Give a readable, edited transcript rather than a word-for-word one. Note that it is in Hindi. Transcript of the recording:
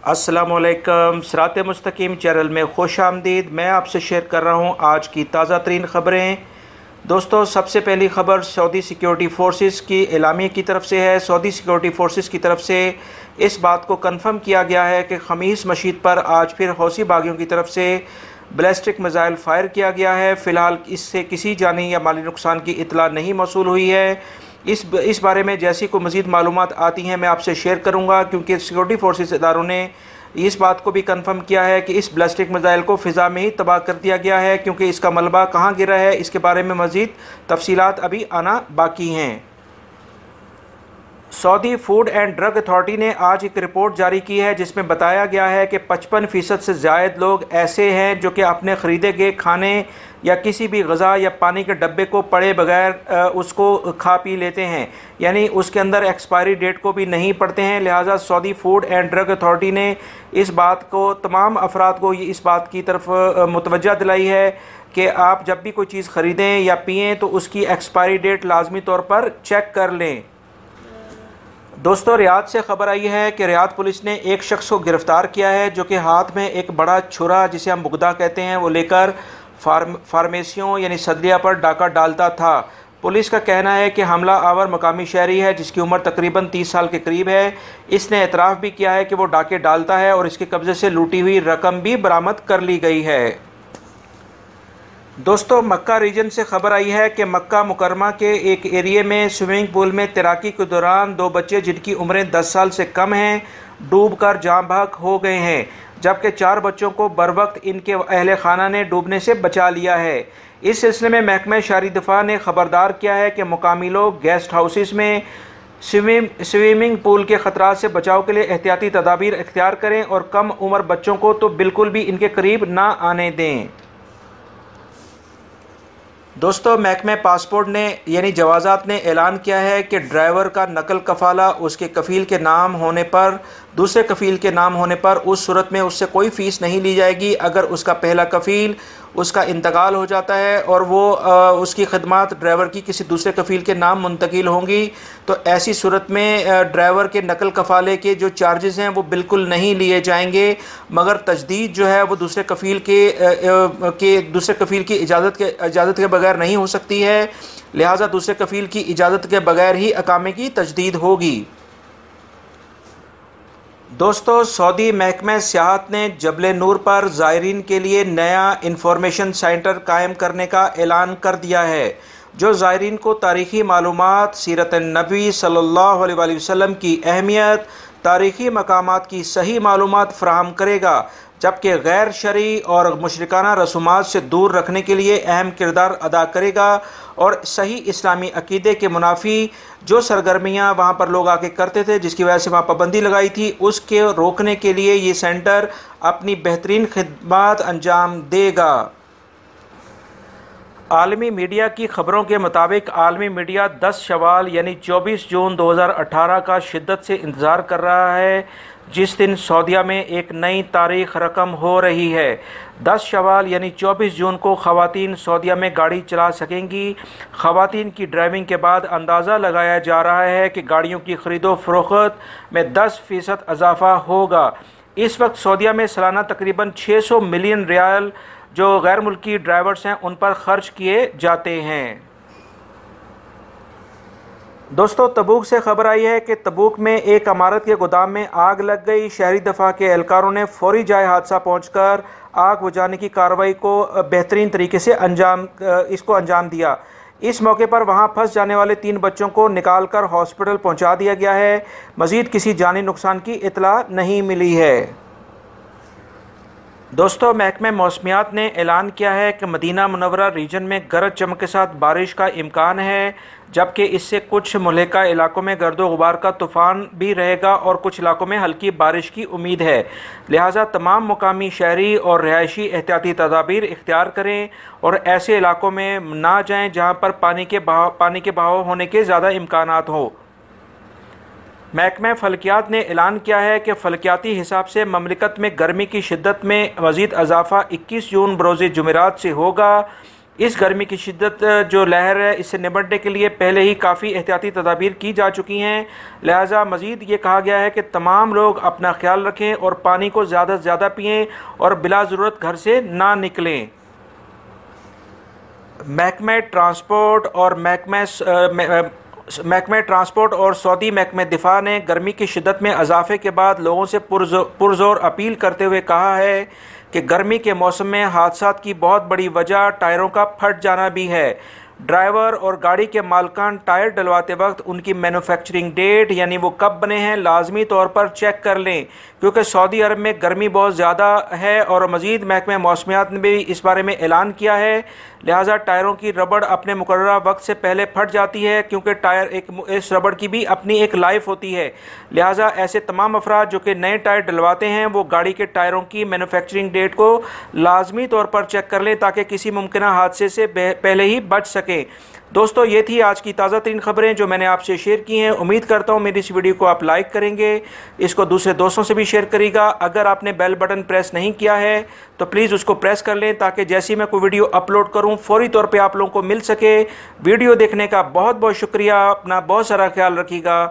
अस्सलामुअलैकुम। सिरात मुस्तकीम चैनल में खुश आमदीद। मैं आपसे शेयर कर रहा हूँ आज की ताज़ा तरीन ख़बरें। दोस्तों, सबसे पहली ख़बर सऊदी सिक्योरिटी फोर्सेस की एलामिया की तरफ से है। सऊदी सिक्योरिटी फोर्सेस की तरफ से इस बात को कन्फर्म किया गया है कि ख़मीस मस्जिद पर आज फिर हौसी बागियों की तरफ से बैलिस्टिक मिज़ाइल फ़ायर किया गया है। फ़िलहाल इससे किसी जानी या माली नुकसान की इतला नहीं मौसूल हुई है। इस बारे में जैसी कोई मज़ीद मालूमात आती हैं मैं आपसे शेयर करूंगा, क्योंकि सिक्योरिटी फोर्सेस इदारों ने इस बात को भी कंफर्म किया है कि इस बैलिस्टिक मिज़ाइल को फ़िज़ा में ही तबाह कर दिया गया है, क्योंकि इसका मलबा कहाँ गिरा है इसके बारे में मज़ीद तफसीलात अभी आना बाकी हैं। Saudi food and drug authority ने आज एक रिपोर्ट जारी की है जिसमें बताया गया है कि 55% से ज़ायद लोग ऐसे हैं जो कि अपने ख़रीदे गए खाने या किसी भी ग़ज़ा या पानी के डब्बे को पढ़े बगैर उसको खा पी लेते हैं, यानी उसके अंदर एक्सपायरी डेट को भी नहीं पढ़ते हैं। लिहाजा Saudi food and drug authority ने इस बात को तमाम अफराद को इस बात की तरफ मुतवज्जा दिलाई है कि आप जब भी कोई चीज़ ख़रीदें या पिएँ तो उसकी एक्सपायरी डेट लाजमी तौर पर चेक कर लें। दोस्तों, रियाद से ख़बर आई है कि रियाद पुलिस ने एक शख्स को गिरफ़्तार किया है जो कि हाथ में एक बड़ा छुरा, जिसे हम बुगदा कहते हैं, वो लेकर फार्मेसियों यानी सदरिया पर डाका डालता था। पुलिस का कहना है कि हमला आवर मकामी शहरी है जिसकी उम्र तकरीबन 30 साल के करीब है। इसने एतराफ़ भी किया है कि वो डाके डालता है और इसके कब्ज़े से लूटी हुई रकम भी बरामद कर ली गई है। दोस्तों, मक्का रीजन से ख़बर आई है कि मक्का मुकरमा के एक एरिया में स्विमिंग पूल में तैराकी के दौरान 2 बच्चे जिनकी उम्रें 10 साल से कम हैं डूबकर जाँ बहक हो गए हैं, जबकि 4 बच्चों को बरवक्त इनके अहले खाना ने डूबने से बचा लिया है। इस सिलसिले में महकमा शहरी दिफा ने ख़बरदार किया है कि मुकामी लोग गेस्ट हाउसेस में स्विमिंग पूल के ख़तरात से बचाव के लिए एहतियाती तदाबीर इख्तियार करें और कम उम्र बच्चों को तो बिल्कुल भी इनके करीब ना आने दें। दोस्तों, महकमे पासपोर्ट ने यानी जवाज़ात ने ऐलान किया है कि ड्राइवर का नकल कफ़ाला उसके कफ़ील के नाम होने पर दूसरे कफ़ील के नाम होने पर उस सूरत में उससे कोई फ़ीस नहीं ली जाएगी अगर उसका पहला कफ़ील उसका इंतकाल हो जाता है और वो उसकी खदमात ड्राइवर की किसी दूसरे कफ़ील के नाम मुंतकिल होंगी, तो ऐसी सूरत में ड्राइवर के नकल कफ़ाले के जो चार्जेस हैं वो बिल्कुल नहीं लिए जाएंगे, मगर तजदीद जो है वो दूसरे कफ़ील की इजाज़त के बगैर नहीं हो सकती है। लिहाजा दूसरे कफ़ील की इजाज़त के बगैर ही अकामे की तजदीद होगी। दोस्तों, सऊदी महकमा सियाहत ने जबल नूर पर ज़ायरीन के लिए नया इंफॉर्मेशन सेंटर कायम करने का ऐलान कर दिया है, जो ज़ायरीन को तारीख़ी मालूमात, सीरत नबी सल्लल्लाहु अलैहि वसल्लम की अहमियत, तारीख़ी मकामात की सही मालूमात फ़राहम करेगा, जबकि गैर शरई और मुशरिकाना रसूमात से दूर रखने के लिए अहम किरदार अदा करेगा और सही इस्लामी अकीदे के मुनाफी जो सरगर्मियाँ वहाँ पर लोग आके करते थे, जिसकी वजह से वहाँ पाबंदी लगाई थी, उसके रोकने के लिए ये सेंटर अपनी बेहतरीन खिदमत अंजाम देगा। आलमी मीडिया की ख़बरों के मुताबिक आलमी मीडिया 10 शवाल यानी 24 जून 2018 का शिद्दत से इंतज़ार कर रहा है, जिस दिन सऊदीया में एक नई तारीख़ रकम हो रही है। 10 शवाल यानी 24 जून को ख़वातीन सऊदीया में गाड़ी चला सकेंगी। ख़वातीन की ड्राइविंग के बाद अंदाज़ा लगाया जा रहा है कि गाड़ियों की ख़रीदो फ़रोख्त में 10% इजाफ़ा होगा। इस वक्त सऊदीया में सालाना तकरीबन 600 मिलियन रियाल जो गैर मुल्की ड्राइवर्स हैं उन पर ख़र्च किए जाते हैं। दोस्तों, तबूक से ख़बर आई है कि तबूक में एक इमारत के गोदाम में आग लग गई। शहरी दफा के एहलकारों ने फौरी जाए हादसा पहुंचकर आग बुझाने की कार्रवाई को बेहतरीन तरीके से अंजाम दिया। इस मौके पर वहां फंस जाने वाले 3 बच्चों को निकाल कर हॉस्पिटल पहुंचा दिया गया है। मज़ीद किसी जानी नुकसान की इतला नहीं मिली है। दोस्तों, महकमे मौसमियात ने ऐलान किया है कि मदीना मुनव्वरा रीजन में गरज चमक के साथ बारिश का इम्कान है, जबकि इससे कुछ मुल्हिका इलाकों में गर्दो गुबार का तूफ़ान भी रहेगा और कुछ इलाकों में हल्की बारिश की उम्मीद है। लिहाजा तमाम मुकामी शहरी और रिहायशी एहतियाती तदाबीर इख्तियार करें और ऐसे इलाकों में ना जाएं जहां पर पानी के बहाव होने के ज़्यादा इम्कानात हो। महकमा फ़ल्कियात ने ऐलान किया है कि फ़ल्कियाती हिसाब से ममलिकत में गर्मी की शिद्दत में मज़ीद इजाफ़ा 21 जून बरोज़ जुमेरात से होगा। इस गर्मी की शिद्दत जो लहर है इससे निपटने के लिए पहले ही काफ़ी एहतियाती तदाबीर की जा चुकी हैं। लिहाजा मज़ीद ये कहा गया है कि तमाम लोग अपना ख्याल रखें और पानी को ज़्यादा से ज़्यादा पिएँ और बिला ज़रूरत घर से ना निकलें। महकमे ट्रांसपोर्ट और सऊदी महकमे दिफा ने गर्मी की शिद्दत में इजाफे के बाद लोगों से पुरजोर अपील करते हुए कहा है कि गर्मी के मौसम में हादसात की बहुत बड़ी वजह टायरों का फट जाना भी है। ड्राइवर और गाड़ी के मालकान टायर डलवाते वक्त उनकी मैन्युफैक्चरिंग डेट यानी वो कब बने हैं लाजमी तौर पर चेक कर लें, क्योंकि सऊदी अरब में गर्मी बहुत ज़्यादा है और मज़ीद महकमे मौसमियात ने भी इस बारे में ऐलान किया है। लिहाजा टायरों की रबड़ अपने मुकर्ररा वक्त से पहले फट जाती है, क्योंकि टायर इस रबड़ की भी अपनी एक लाइफ होती है। लिहाजा ऐसे तमाम अफराद जो कि नए टायर डलवाते हैं वो गाड़ी के टायरों की मैन्युफैक्चरिंग डेट को लाजमी तौर पर चेक कर लें ताकि किसी मुमकिन हादसे से पहले ही बच सकें। दोस्तों, ये थी आज की ताज़ा तरीन खबरें जो मैंने आपसे शेयर की हैं। उम्मीद करता हूँ मेरी इस वीडियो को आप लाइक करेंगे, इसको दूसरे दोस्तों से भी शेयर करिएगा। अगर आपने बेल बटन प्रेस नहीं किया है तो प्लीज़ उसको प्रेस कर लें ताकि जैसे ही मैं कोई वीडियो अपलोड करूँ फौरी तौर पे आप लोगों को मिल सके। वीडियो देखने का बहुत बहुत शुक्रिया। अपना बहुत सारा ख्याल रखिएगा।